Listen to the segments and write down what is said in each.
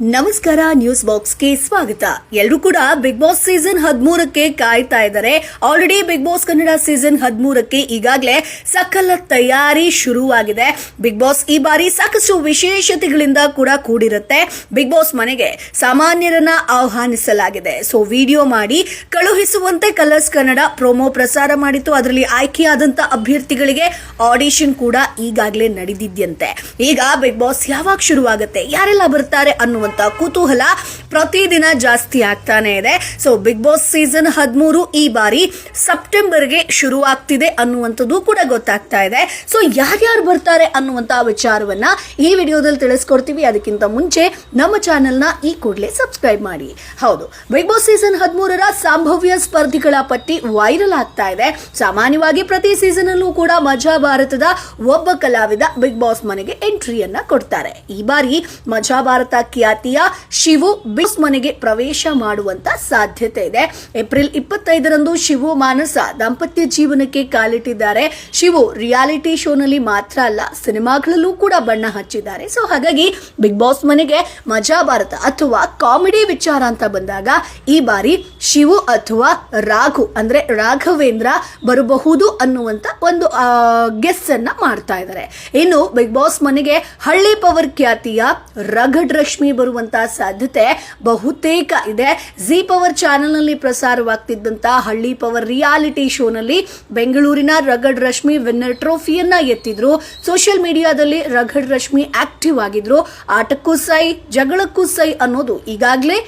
ನಮಸ್ಕಾರ, ನ್ಯೂಸ್ ಬಾಕ್ಸ್ಗೆ ಸ್ವಾಗತ. ಎಲ್ಲರೂ ಕೂಡ ಬಿಗ್ ಬಾಸ್ ಸೀಸನ್ 13ಕ್ಕೆ ಕಾಯ್ತಾ ಇದ್ದಾರೆ. Already big boss Kannada season 13ಕ್ಕೆ ಈಗಾಗಲೇ ಸಕಲ ತಯಾರಿ ಶುರುವಾಗಿದೆ. ಬಿಗ್ ಬಾಸ್ ಈ ಬಾರಿ ಸಾಕಷ್ಟು ವಿಶೇಷತೆಗಳಿಂದ ಕೂಡ ಕೂಡಿರುತ್ತೆ. ಬಿಗ್ ಬಾಸ್ ಮನೆಗೆ ಸಾಮಾನ್ಯರನ್ನ ಆಹ್ವಾನಿಸಲಾಗಿದೆ. ಸೊ ವಿಡಿಯೋ ಮಾಡಿ ಕಳುಹಿಸುವಂತೆ ಕಲರ್ಸ್ ಕನ್ನಡ ಪ್ರೋಮೋ ಪ್ರಸಾರ ಮಾಡಿತ್ತು. ಅದರಲ್ಲಿ ಆಯ್ಕೆಯಾದಂತ ಅಭ್ಯರ್ಥಿಗಳಿಗೆ ಆಡಿಷನ್ ಕೂಡ ಈಗಾಗಲೇ ನಡೆದಿದ್ಯಂತೆ. ಈಗ ಬಿಗ್ ಬಾಸ್ ಯಾವಾಗ ಶುರುವಾಗುತ್ತೆ, ಯಾರೆಲ್ಲ ಬರ್ತಾರೆ ಅನ್ನುವಂತ ಕುತೂಹಲ ಪ್ರತಿದಿನ ಜಾಸ್ತಿ ಆಗ್ತಾನೆ ಇದೆ. ಸೊ ಬಿಗ್ ಬಾಸ್ ಸೀಸನ್ 13 ಈ ಬಾರಿ ಸೆಪ್ಟೆಂಬರ್ಗೆ ಶುರುವಾಗ್ತಿದೆ ಅನ್ನುವಂಥದ್ದು ಕೂಡ ಗೊತ್ತಾಗ್ತಾ ಇದೆ. ಸೊ ಯಾರ್ಯಾರು ಬರ್ತಾರೆ ಅನ್ನುವಂತ ವಿಚಾರವನ್ನ ಈ ವಿಡಿಯೋದಲ್ಲಿ ತಿಳಿಸ್ಕೊಡ್ತೀವಿ. ಅದಕ್ಕಿಂತ ಮುಂಚೆ ನಮ್ಮ ಚಾನೆಲ್ನ ಈ ಕೂಡಲೇ ಸಬ್ಸ್ಕ್ರೈಬ್ ಮಾಡಿ. ಹೌದು, ಬಿಗ್ ಬಾಸ್ ಸೀಸನ್ 13ರ ಸಂಭವ್ಯ ಸ್ಪರ್ಧಿಗಳ ಪಟ್ಟಿ ವೈರಲ್ ಆಗ್ತಾ ಇದೆ. ಸಾಮಾನ್ಯವಾಗಿ ಪ್ರತಿ ಸೀಸನ್ ಅಲ್ಲೂ ಕೂಡ ಮಜಾ ಭಾರತದ ಒಬ್ಬ ಕಲಾವಿದ ಬಿಗ್ ಬಾಸ್ ಮನೆಗೆ ಎಂಟ್ರಿಯನ್ನ ಕೊಡ್ತಾರೆ. ಈ ಬಾರಿ ಮಜಾ ಭಾರತ ಖ್ಯಾತಿಯ ಶಿವು ಬಿಗ್ ಮನೆಗೆ ಪ್ರವೇಶ ಮಾಡುವಂತ ಸಾಧ್ಯತೆ ಇದೆ. ಏಪ್ರಿಲ್ 25ರಂದು ಶಿವು ಮಾನಸ ದಾಂಪತ್ಯ ಜೀವನಕ್ಕೆ ಕಾಲಿಟ್ಟಿದ್ದಾರೆ. ಶಿವು ರಿಯಾಲಿಟಿ ಶೋನಲ್ಲಿ ಮಾತ್ರ ಅಲ್ಲ, ಸಿನಿಮಾಗಳಲ್ಲೂ ಕೂಡ ಬಣ್ಣ ಹಚ್ಚಿದ್ದಾರೆ. ಸೊ ಹಾಗಾಗಿ ಬಿಗ್ ಬಾಸ್ ಮನೆಗೆ ಮಜಾ ಭಾರತ ಅಥವಾ ಕಾಮಿಡಿ ವಿಚಾರ ಅಂತ ಬಂದಾಗ ಈ ಬಾರಿ ಶಿವು ಅಥವಾ ರಾಘು ಅಂದ್ರೆ ರಾಘವೇಂದ್ರ ಬರಬಹುದು ಅನ್ನುವಂತ ಒಂದು ಗೆಸ್ ಅನ್ನ ಮಾಡ್ತಾ ಇದ್ದಾರೆ. ಇನ್ನು ಬಿಗ್ ಬಾಸ್ ಮನೆಗೆ ಹಳ್ಳಿ ಪವರ್ ಖ್ಯಾತಿಯ ರಗಡ್ ರಶ್ಮಿ ಬರುವಂತ ಸಾಧ್ಯತೆ ಬಹುತೇಕ ಇದೆ. ಜಿ ಪವರ್ ಚಾನೆಲ್ ನಲ್ಲಿ ಪ್ರಸಾರವಾಗ್ತಿದ್ದಂತ ಹಳ್ಳಿ ಪವರ್ ರಿಯಾಲಿಟಿ ಶೋನಲ್ಲಿ ಬೆಂಗಳೂರಿನ ರಗಡ್ ರಶ್ಮಿ ವಿನ್ನರ್ ಟ್ರೋಫಿಯನ್ನ ಎತ್ತಿದ್ರು. ಸೋಷಿಯಲ್ ಮೀಡಿಯಾದಲ್ಲಿ ರಗಡ್ ರಶ್ಮಿ ಆಕ್ಟಿವ್ ಆಗಿದ್ರು. ಆಟಕ್ಕೂ ಸೈ ಜಗಳಕ್ಕೂ ಸೈ ಅನ್ನೋದು ಈಗಾಗಲೇ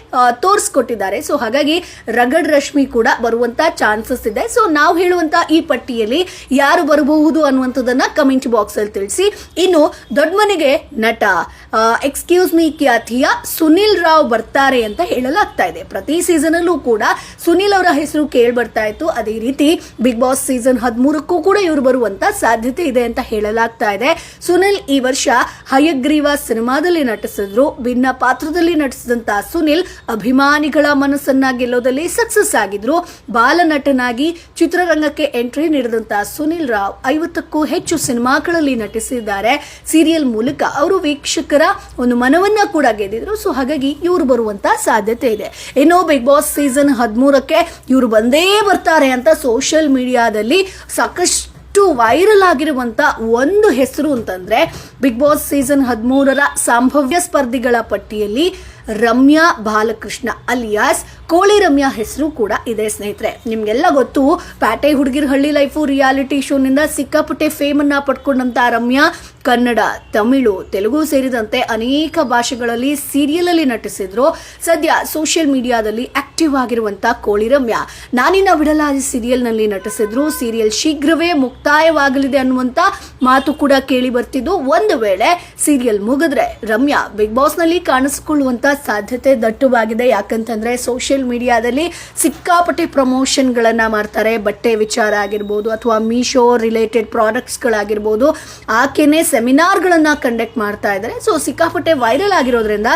ತೋರಿಸ್ಕೊಟ್ಟಿದ್ದಾರೆ. ಸೊ ಹಾಗಾಗಿ ರಗಡ್ ರಶ್ಮಿ ಕೂಡ ಬರುವಂತ ಚಾನ್ಸಸ್ ಇದೆ. ಸೊ ನಾವು ಹೇಳುವಂತ ಈ ಪಟ್ಟಿಯಲ್ಲಿ ಯಾರು ಬರಬಹುದು ಅನ್ನುವಂಥದ್ದನ್ನ ಕಮೆಂಟ್ ಬಾಕ್ಸ್ ಅಲ್ಲಿ ತಿಳಿಸಿ. ಇನ್ನು ದೊಡ್ಡ ಮನೆಗೆ ನಟ ಎಕ್ಸ್ಕ್ಯೂಸ್ ಮೀ ಖ್ಯಾತಿಯ ಸುನಿಲ್ ರಾವ್ ಬರ್ತಾರೆ ಅಂತ ಹೇಳಲಾಗ್ತಾ ಇದೆ. ಪ್ರತಿ ಸೀಸನ್ ಅಲ್ಲೂ ಕೂಡ ಸುನಿಲ್ ಅವರ ಹೆಸರು ಕೇಳಿ ಬರ್ತಾ ಇತ್ತು. ಅದೇ ರೀತಿ ಬಿಗ್ ಬಾಸ್ ಸೀಸನ್ 13ಕ್ಕೂ ಕೂಡ ಇವರು ಬರುವಂತ ಸಾಧ್ಯತೆ ಇದೆ ಅಂತ ಹೇಳಲಾಗ್ತಾ ಇದೆ. ಸುನಿಲ್ ಈ ವರ್ಷ ಹಯಗ್ರೀವ ಸಿನಿಮಾದಲ್ಲಿ ನಟಿಸಿದ್ರು. ಭಿನ್ನ ಪಾತ್ರದಲ್ಲಿ ನಟಿಸಿದಂತ ಸುನಿಲ್ ಅಭಿಮಾನಿಗಳ ಮನಸ್ಸನ್ನ ಗೆಲ್ಲೋದಲ್ಲಿ ಸಕ್ಸಸ್ ಆಗಿದ್ರು. ಬಾಲನಟನಾಗಿ ಚಿತ್ರರಂಗಕ್ಕೆ ಎಂಟ್ರಿ ನೀಡಿದಂತ ಸುನಿಲ್ ರಾವ್ 50ಕ್ಕೂ ಹೆಚ್ಚು ಸಿನಿಮಾಗಳಲ್ಲಿ ನಟಿಸಿದ್ದಾರೆ. ಸೀರಿಯಲ್ ಮೂಲಕ ಅವರು ವೀಕ್ಷಕರ ಒಂದು ಮನವನ್ನ ಕೂಡ ಗೆದ್ದಿದ್ರು. ಸೊ ಹಾಗಾಗಿ ಇವರು ಬರುವಂತ ಸಾಧ್ಯತೆ ಇದೆ. ಇನ್ನು ಬಿಗ್ ಬಾಸ್ ಸೀಸನ್ 13ಕ್ಕೆ ಇವರು ಬಂದೇ ಬರ್ತಾರೆ ಅಂತ ಸೋಷಿಯಲ್ ಮೀಡಿಯಾದಲ್ಲಿ ಸಾಕಷ್ಟು ವೈರಲ್ ಆಗಿರುವಂತ ಒಂದು ಹೆಸರು ಅಂತಂದ್ರೆ ಬಿಗ್ ಬಾಸ್ ಸೀಸನ್ 13ರ ಸಂಭವ್ಯ ಸ್ಪರ್ಧಿಗಳ ಪಟ್ಟಿಯಲ್ಲಿ ರಮ್ಯಾ ಬಾಲಕೃಷ್ಣ ಅಲಿಯಾಸ್ ಕೋಳಿ ರಮ್ಯಾ ಹೆಸರು ಕೂಡ ಇದೆ. ಸ್ನೇಹಿತರೆ, ನಿಮ್ಗೆಲ್ಲ ಗೊತ್ತು, ಪ್ಯಾಟೆ ಹುಡುಗಿರ್ ಹಳ್ಳಿ ಲೈಫು ರಿಯಾಲಿಟಿ ಶೋನಿಂದ ಸಿಕ್ಕಾಪಟ್ಟೆ ಫೇಮ್ ಅನ್ನ ಪಡ್ಕೊಂಡಂತ ರಮ್ಯಾ ಕನ್ನಡ, ತಮಿಳು, ತೆಲುಗು ಸೇರಿದಂತೆ ಅನೇಕ ಭಾಷೆಗಳಲ್ಲಿ ಸೀರಿಯಲ್ ಅಲ್ಲಿ ನಟಿಸಿದ್ರು. ಸದ್ಯ ಸೋಷಿಯಲ್ ಮೀಡಿಯಾದಲ್ಲಿ ಆಕ್ಟಿವ್ ಆಗಿರುವಂತ ಕೋಳಿ ರಮ್ಯಾ ನಾನಿನ್ನ ಬಿಡಲಾದ ಸೀರಿಯಲ್ ನಲ್ಲಿ ನಟಿಸಿದ್ರು. ಸೀರಿಯಲ್ ಶೀಘ್ರವೇ ಮುಕ್ತಾಯವಾಗಲಿದೆ ಅನ್ನುವಂತ ಮಾತು ಕೂಡ ಕೇಳಿ ಬರ್ತಿದ್ದು. ಒಂದು ವೇಳೆ ಸೀರಿಯಲ್ ಮುಗಿದ್ರೆ ರಮ್ಯಾ ಬಿಗ್ ಬಾಸ್ ನಲ್ಲಿ ಕಾಣಿಸಿಕೊಳ್ಳುವಂತ ಸಾಧ್ಯತೆ ದಟ್ಟವಾಗಿದೆ. ಯಾಕಂತಂದ್ರೆ ಸೋಷಿಯಲ್ ಮೀಡಿಯಾದಲ್ಲಿ ಸಿಕ್ಕಾಪಟ್ಟೆ ಪ್ರಮೋಷನ್ ಗಳನ್ನ ಮಾಡ್ತಾರೆ. ಬಟ್ಟೆ ವಿಚಾರ ಆಗಿರ್ಬೋದು ಅಥವಾ ಮೀಶೋ ರಿಲೇಟೆಡ್ ಪ್ರಾಡಕ್ಟ್ಸ್ ಗಳಾಗಿರ್ಬೋದು, ಆಕೆನೆ ಸೆಮಿನಾರ್ ಗಳನ್ನ ಕಂಡಕ್ಟ್ ಮಾಡ್ತಾ ಇದ್ದಾರೆ. ಸೊ ಸಿಕ್ಕಾಪಟ್ಟೆ ವೈರಲ್ ಆಗಿರೋದ್ರಿಂದ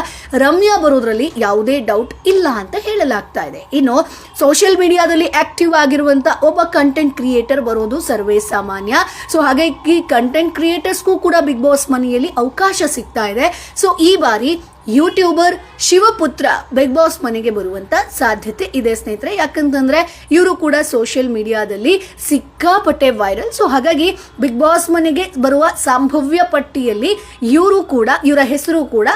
ರಮ್ಯಾ ಬರೋದ್ರಲ್ಲಿ ಯಾವುದೇ ಡೌಟ್ ಇಲ್ಲ ಅಂತ ಹೇಳಲಾಗ್ತಾ ಇದೆ. ಇನ್ನು ಸೋಷಿಯಲ್ ಮೀಡಿಯಾದಲ್ಲಿ ಆಕ್ಟಿವ್ ಆಗಿರುವಂತ ಒಬ್ಬ ಕಂಟೆಂಟ್ ಕ್ರಿಯೇಟರ್ ಬರೋದು ಸರ್ವೇ ಸಾಮಾನ್ಯ. ಸೊ ಹಾಗಾಗಿ ಕಂಟೆಂಟ್ ಕ್ರಿಯೇಟರ್ಸ್ಗೂ ಕೂಡ ಬಿಗ್ ಬಾಸ್ ಮನೆಯಲ್ಲಿ ಅವಕಾಶ ಸಿಗ್ತಾ ಇದೆ. ಸೊ ಈ ಬಾರಿ ಯೂಟ್ಯೂಬರ್ ಶಿವಪುತ್ರ ಬಿಗ್ ಬಾಸ್ ಮನೆಗೆ ಬರುವಂತ ಸಾಧ್ಯತೆ ಇದೆ ಸ್ನೇಹಿತರೆ. ಯಾಕಂತಂದ್ರೆ ಇವರು ಕೂಡ ಸೋಷಿಯಲ್ ಮೀಡಿಯಾದಲ್ಲಿ ಸಿಕ್ಕಾಪಟ್ಟೆ ವೈರಲ್. ಸೊ ಹಾಗಾಗಿ ಬಿಗ್ ಬಾಸ್ ಮನೆಗೆ ಬರುವ ಸಂಭವ್ಯ ಪಟ್ಟಿಯಲ್ಲಿ ಇವರ ಹೆಸರು ಕೂಡ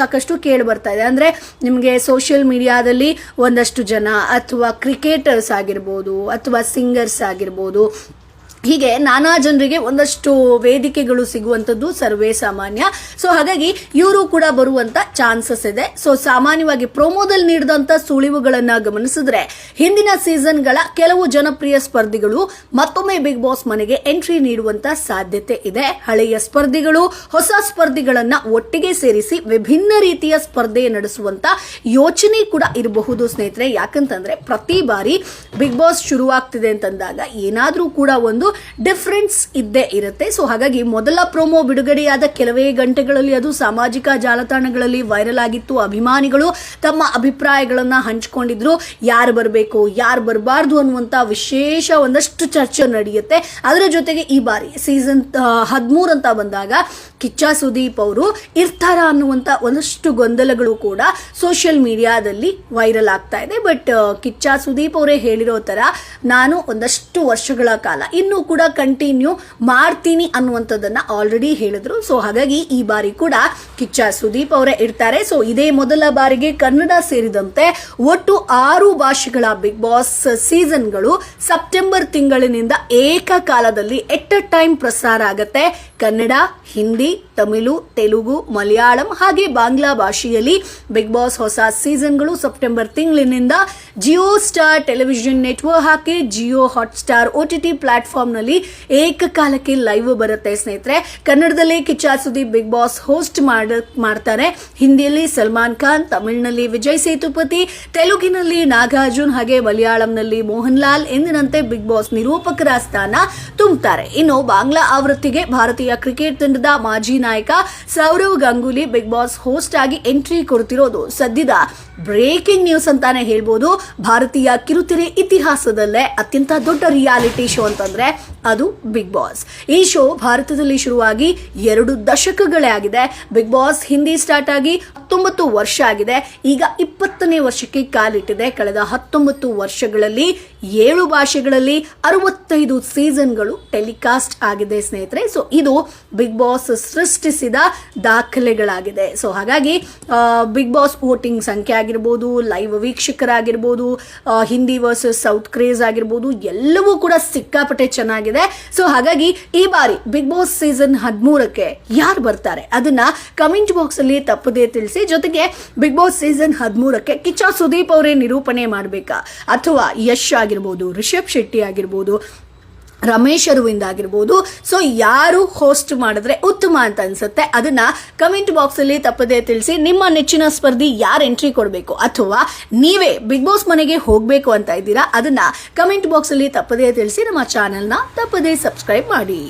ಸಾಕಷ್ಟು ಕೇಳಿ ಬರ್ತಾ ಇದೆ. ಅಂದ್ರೆ ನಿಮಗೆ ಸೋಷಿಯಲ್ ಮೀಡಿಯಾದಲ್ಲಿ ಒಂದಷ್ಟು ಜನ ಅಥವಾ ಕ್ರಿಕೆಟರ್ಸ್ ಆಗಿರ್ಬೋದು ಅಥವಾ ಸಿಂಗರ್ಸ್ ಆಗಿರ್ಬೋದು, ಹೀಗೆ ನಾನಾ ಜನರಿಗೆ ಒಂದಷ್ಟು ವೇದಿಕೆಗಳು ಸಿಗುವಂಥದ್ದು ಸರ್ವೇ ಸಾಮಾನ್ಯ. ಸೊ ಹಾಗಾಗಿ ಇವರು ಕೂಡ ಬರುವಂತ ಚಾನ್ಸಸ್ ಇದೆ. ಸೊ ಸಾಮಾನ್ಯವಾಗಿ ಪ್ರೋಮೋದಲ್ಲಿ ನೀಡಿದಂತ ಸುಳಿವುಗಳನ್ನ ಗಮನಿಸಿದ್ರೆ ಹಿಂದಿನ ಸೀಸನ್ಗಳ ಕೆಲವು ಜನಪ್ರಿಯ ಸ್ಪರ್ಧಿಗಳು ಮತ್ತೊಮ್ಮೆ ಬಿಗ್ ಬಾಸ್ ಮನೆಗೆ ಎಂಟ್ರಿ ನೀಡುವಂತ ಸಾಧ್ಯತೆ ಇದೆ. ಹಳೆಯ ಸ್ಪರ್ಧಿಗಳು ಹೊಸ ಸ್ಪರ್ಧಿಗಳನ್ನ ಒಟ್ಟಿಗೆ ಸೇರಿಸಿ ವಿಭಿನ್ನ ರೀತಿಯ ಸ್ಪರ್ಧೆ ನಡೆಸುವಂತ ಯೋಚನೆ ಕೂಡ ಇರಬಹುದು ಸ್ನೇಹಿತರೆ. ಯಾಕಂತಂದ್ರೆ ಪ್ರತಿ ಬಾರಿ ಬಿಗ್ ಬಾಸ್ ಶುರುವಾಗ್ತಿದೆ ಅಂತಂದಾಗ ಏನಾದ್ರೂ ಕೂಡ ಒಂದು ಡಿಫರೆನ್ಸ್ ಇದ್ದೇ ಇರುತ್ತೆ. ಸೊ ಹಾಗಾಗಿ ಮೊದಲ ಪ್ರೋಮೋ ಬಿಡುಗಡೆಯಾದ ಕೆಲವೇ ಗಂಟೆಗಳಲ್ಲಿ ಅದು ಸಾಮಾಜಿಕ ಜಾಲತಾಣಗಳಲ್ಲಿ ವೈರಲ್ ಆಗಿತ್ತು. ಅಭಿಮಾನಿಗಳು ತಮ್ಮ ಅಭಿಪ್ರಾಯಗಳನ್ನ ಹಂಚಿಕೊಂಡಿದ್ರು. ಯಾರು ಬರಬೇಕು, ಯಾರು ಬರಬಾರ್ದು ಅನ್ನುವಂತ ವಿಶೇಷ ಒಂದಷ್ಟು ಚರ್ಚೆ ನಡೆಯುತ್ತೆ. ಅದರ ಜೊತೆಗೆ ಈ ಬಾರಿ ಸೀಸನ್ 13 ಅಂತ ಬಂದಾಗ ಕಿಚ್ಚ ಸುದೀಪ್ ಅವರು ಇರ್ತಾರ ಅನ್ನುವಂತ ಒಂದಷ್ಟು ಗೊಂದಲಗಳು ಕೂಡ ಸೋಷಿಯಲ್ ಮೀಡಿಯಾದಲ್ಲಿ ವೈರಲ್ ಆಗ್ತಾ ಇದೆ. ಬಟ್ ಕಿಚ್ಚ ಸುದೀಪ್ ಅವರೇ ಹೇಳಿರೋ ತರ ನಾನು ಒಂದಷ್ಟು ವರ್ಷಗಳ ಕಾಲ ಇನ್ನೂ ಕೂಡ ಕಂಟಿನ್ಯೂ ಮಾಡ್ತೀನಿ ಅನ್ನುವಂಥದ್ದನ್ನ ಆಲ್ರೆಡಿ ಹೇಳಿದ್ರು. ಸೊ ಹಾಗಾಗಿ ಈ ಬಾರಿ ಕೂಡ ಕಿಚ್ಚ ಸುದೀಪ್ ಅವರೇ ಇರ್ತಾರೆ. ಸೊ ಇದೇ ಮೊದಲ ಬಾರಿಗೆ ಕನ್ನಡ ಸೇರಿದಂತೆ ಒಟ್ಟು 6 ಭಾಷೆಗಳ ಬಿಗ್ ಬಾಸ್ ಸೀಸನ್ಗಳು ಸೆಪ್ಟೆಂಬರ್ ತಿಂಗಳಿನಿಂದ ಏಕಕಾಲದಲ್ಲಿ ಎಟ್ ಅ ಟೈಮ್ ಪ್ರಸಾರ ಆಗುತ್ತೆ. ಕನ್ನಡ, ಹಿಂದಿ, ತಮಿಳು, ತೆಲುಗು, ಮಲಯಾಳಂ ಹಾಗೆ ಬಾಂಗ್ಲಾ ಭಾಷೆಯಲ್ಲಿ ಬಿಗ್ ಬಾಸ್ ಹೊಸ ಸೀಸನ್ಗಳು ಸೆಪ್ಟೆಂಬರ್ ತಿಂಗಳಿನಿಂದ ಜಿಯೋ ಸ್ಟಾರ್ ಟೆಲಿವಿಷನ್ ನೆಟ್ವರ್ಕ್ ಹಾಕಿ ಜಿಯೋ ಹಾಟ್ಸ್ಟಾರ್ OTT ಪ್ಲಾಟ್ಫಾರ್ಮ್ ನಲ್ಲಿ ಏಕಕಾಲಕ್ಕೆ ಲೈವ್ ಬರುತ್ತೆ ಸ್ನೇಹಿತರೆ. ಕನ್ನಡದಲ್ಲಿ Kichcha Sudeep Big Boss host ಮಾಡ್ತಾರೆ. ಹಿಂದಿಯಲ್ಲಿ ಸಲ್ಮಾನ್ ಖಾನ್, ತಮಿಳಿನಲ್ಲಿ ವಿಜಯ್ ಸೇತುಪತಿ, ತೆಲುಗಿನಲ್ಲಿ ನಾಗಾರ್ಜುನ್ ಹಾಗೆ ಮಲಯಾಳಂನಲ್ಲಿ ಮೋಹನ್ ಲಾಲ್ ಎಂದಿನಂತೆ ಬಿಗ್ ಬಾಸ್ ನಿರೂಪಕರ ಸ್ಥಾನ ತುಂಬುತ್ತಾರೆ. ಇನ್ನು ಬಾಂಗ್ಲಾ ಆವೃತ್ತಿಗೆ ಭಾರತೀಯ ಕ್ರಿಕೆಟ್ ತಂಡದ ಮಾಜಿ ನಾಯಕ Sourav Ganguly Big Boss host ಆಗಿ ಎಂಟ್ರಿ ಕೊಡ್ತಿರೋದು ಸದ್ಯದ ಬ್ರೇಕಿಂಗ್ ನ್ಯೂಸ್ ಅಂತಾನೆ ಹೇಳ್ಬೋದು. ಭಾರತೀಯ ಕಿರುತೆರೆ ಇತಿಹಾಸದಲ್ಲೇ ಅತ್ಯಂತ ದೊಡ್ಡ ರಿಯಾಲಿಟಿ ಶೋ ಅಂತಂದ್ರೆ ಅದು ಬಿಗ್ ಬಾಸ್. ಈ ಶೋ ಭಾರತದಲ್ಲಿ ಶುರುವಾಗಿ 2 ದಶಕಗಳೇ ಆಗಿದೆ. ಬಿಗ್ ಬಾಸ್ ಹಿಂದಿ ಸ್ಟಾರ್ಟ್ ಆಗಿ 19 ವರ್ಷ ಆಗಿದೆ. ಈಗ 20ನೇ ವರ್ಷಕ್ಕೆ ಕಾಲಿಟ್ಟಿದೆ. ಕಳೆದ 19 ವರ್ಷಗಳಲ್ಲಿ 7 ಭಾಷೆಗಳಲ್ಲಿ 65 ಸೀಸನ್ಗಳು ಟೆಲಿಕಾಸ್ಟ್ ಆಗಿದೆ ಸ್ನೇಹಿತರೆ. ಸೊ ಇದು ಬಿಗ್ ಬಾಸ್ ಸೃಷ್ಟಿಸಿದ ದಾಖಲೆಗಳಾಗಿದೆ. ಸೊ ಹಾಗಾಗಿ ಬಿಗ್ ಬಾಸ್ ವೋಟಿಂಗ್ ಸಂಖ್ಯೆ ಆಗಿರ್ಬೋದು, ಲೈವ್ ವೀಕ್ಷಕರಾಗಿರ್ಬೋದು, ಹಿಂದಿ ವರ್ಸಸ್ ಸೌತ್ ಕ್ರೇಜ್ ಆಗಿರ್ಬೋದು, ಎಲ್ಲವೂ ಕೂಡ ಸಿಕ್ಕಾಪಟ್ಟೆ ಚೆನ್ನಾಗಿದೆ. ಸೊ ಹಾಗಾಗಿ ಈ ಬಾರಿ ಬಿಗ್ ಬಾಸ್ ಸೀಸನ್ 13ಕ್ಕೆ ಯಾರು ಬರ್ತಾರೆ ಅದನ್ನ ಕಮೆಂಟ್ ಬಾಕ್ಸ್ ಅಲ್ಲಿ ತಪ್ಪದೇ ತಿಳಿಸಿ. ಜೊತೆಗೆ ಬಿಗ್ ಬಾಸ್ ಸೀಸನ್ 13ಕ್ಕೆ ಕಿಚ್ಚ ಸುದೀಪ್ ಅವರೇ ನಿರೂಪಣೆ ಮಾಡಬೇಕಾ ಅಥವಾ ಯಶ್ ಆಗಿರ್ಬೋದು, ರಿಷಬ್ ಶೆಟ್ಟಿ ಆಗಿರ್ಬೋದು, ರಮೇಶ್ ಅರವಿಂದ್ ಆಗಿರ್ಬೋದು, ಸೊ ಯಾರು ಹೋಸ್ಟ್ ಮಾಡಿದ್ರೆ ಉತ್ತಮ ಅಂತ ಅನ್ಸುತ್ತೆ ಅದನ್ನ ಕಮೆಂಟ್ ಬಾಕ್ಸ್ ಅಲ್ಲಿ ತಪ್ಪದೇ ತಿಳಿಸಿ. ನಿಮ್ಮ ನೆಚ್ಚಿನ ಸ್ಪರ್ಧಿ ಯಾರು ಎಂಟ್ರಿ ಕೊಡಬೇಕು ಅಥವಾ ನೀವೇ ಬಿಗ್ ಬಾಸ್ ಮನೆಗೆ ಹೋಗ್ಬೇಕು ಅಂತ ಇದ್ದೀರಾ ಅದನ್ನ ಕಮೆಂಟ್ ಬಾಕ್ಸ್ ಅಲ್ಲಿ ತಪ್ಪದೇ ತಿಳಿಸಿ. ನಮ್ಮ ಚಾನೆಲ್ನ ತಪ್ಪದೇ ಸಬ್ಸ್ಕ್ರೈಬ್ ಮಾಡಿ.